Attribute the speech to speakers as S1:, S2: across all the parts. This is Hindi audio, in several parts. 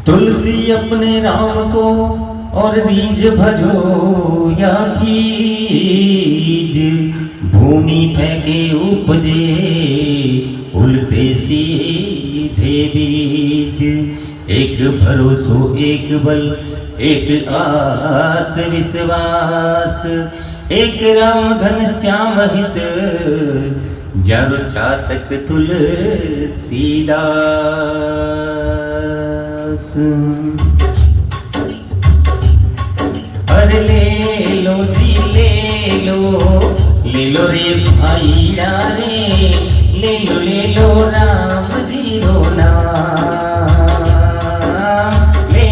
S1: तुलसी अपने राम को और रीझ भजो या खीज, भूमि फेंके उपजे उल्टे सीधे बीज। एक भरोसो एक बल एक आस विश्वास, एक राम घन श्याम हित जरु चातक तुलसीदास। अरे ले लो जी ले लो रे भाईड़ा रे, ले लो राम जी रो नाम। ले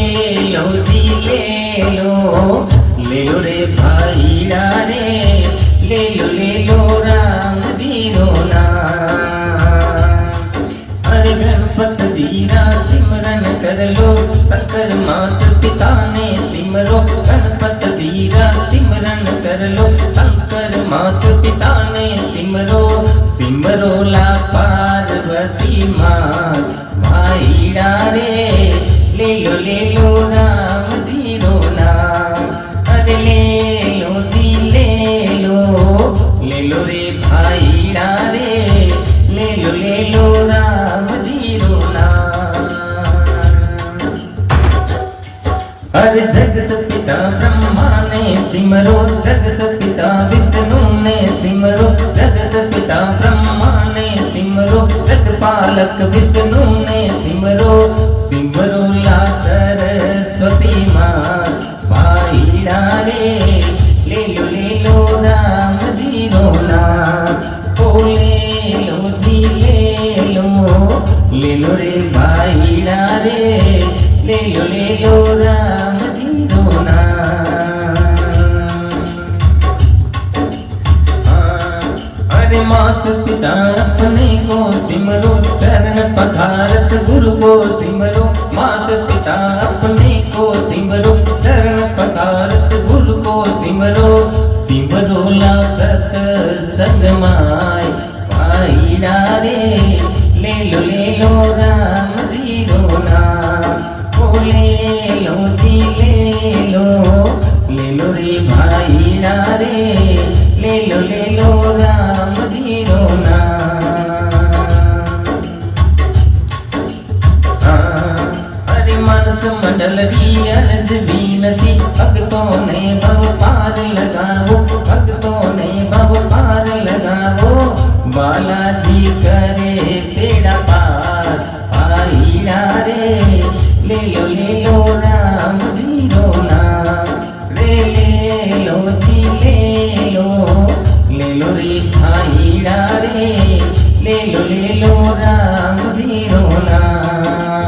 S1: लो जी ले लो रे भाईड़ा रे, ले लो राम जी रो नाम। अरे गणपत जीरा सिमरन कर लो, शंकर मात पिता ने सिमरो। गणपत जीरा सिमरन कर लो, शंकर मात पिता ने सिमरो। सिमरो ला पार्वती मात भाईड़ा रे, ले लो राम जी रो नाम। अरे ले लो जी ले लो रे भाईड़ा रे, ले लो राम जी रो नाम। अरे जगत पिता ब्रह्मा ने सिमरो, जगत पिता विष्णु ने सिमरो। जगत पिता ब्रह्मा ने सिमरो, जगपालक विष्णु ने सिमरो। सिमरो ला सरस्वती माँ भाईड़ा रे, ले लो राम जी रो नाम। ओ ले लो जी ले लो रे भाईड़ा रे, ले लो राम जी रो नाम। अरे मात पिता अपने को सिमरो, चरण पखारत गुरु को सिमरो। मात पिता अपने को सिमरो, चरण पखारत गुरु को सिमरो। सिमरो ला सत्संग माय भाईड़ा रे, ले लो राम जी रो नाम। ओ ले लो जी ले लो रे भाईड़ा रे, ले लो राम जी रो नाम। अरे मानस मंडल री अर्ज बीनती, भक्तों ने भव पार लगाओ। भक्तों ने भव पार लगाओ, बालाजी करे तेरा पार भाईड़ा रे, ले लो राम जी रो नाम। ले लो जी ले लो रे भाईड़ा रे, ले लो राम जी रो नाम।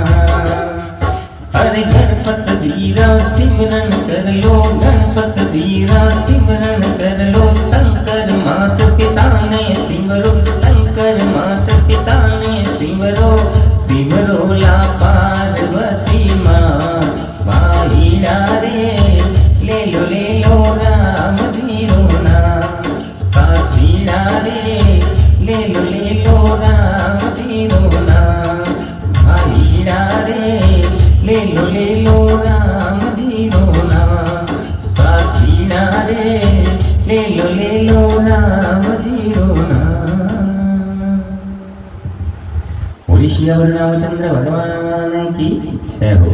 S1: अरे गणपत जीरा सिमरन कर लो, गणपत जीरा सिमरन कर लो। शंकर मात पिता ने सिमरो, शंकर मात पिता ने सिमरो। सिमरो ला पार्वती माँ भाईड़ा रे, ले लो राम जी रो नाम। साथीड़ा रे, ले लो राम जी रो नाम। भाईड़ा रे, ले लो राम जी रो नाम। साथीड़ा रे, ले लो राम जी रो नाम। बोलिए श्री रामचंद्र भगवान की जय हो।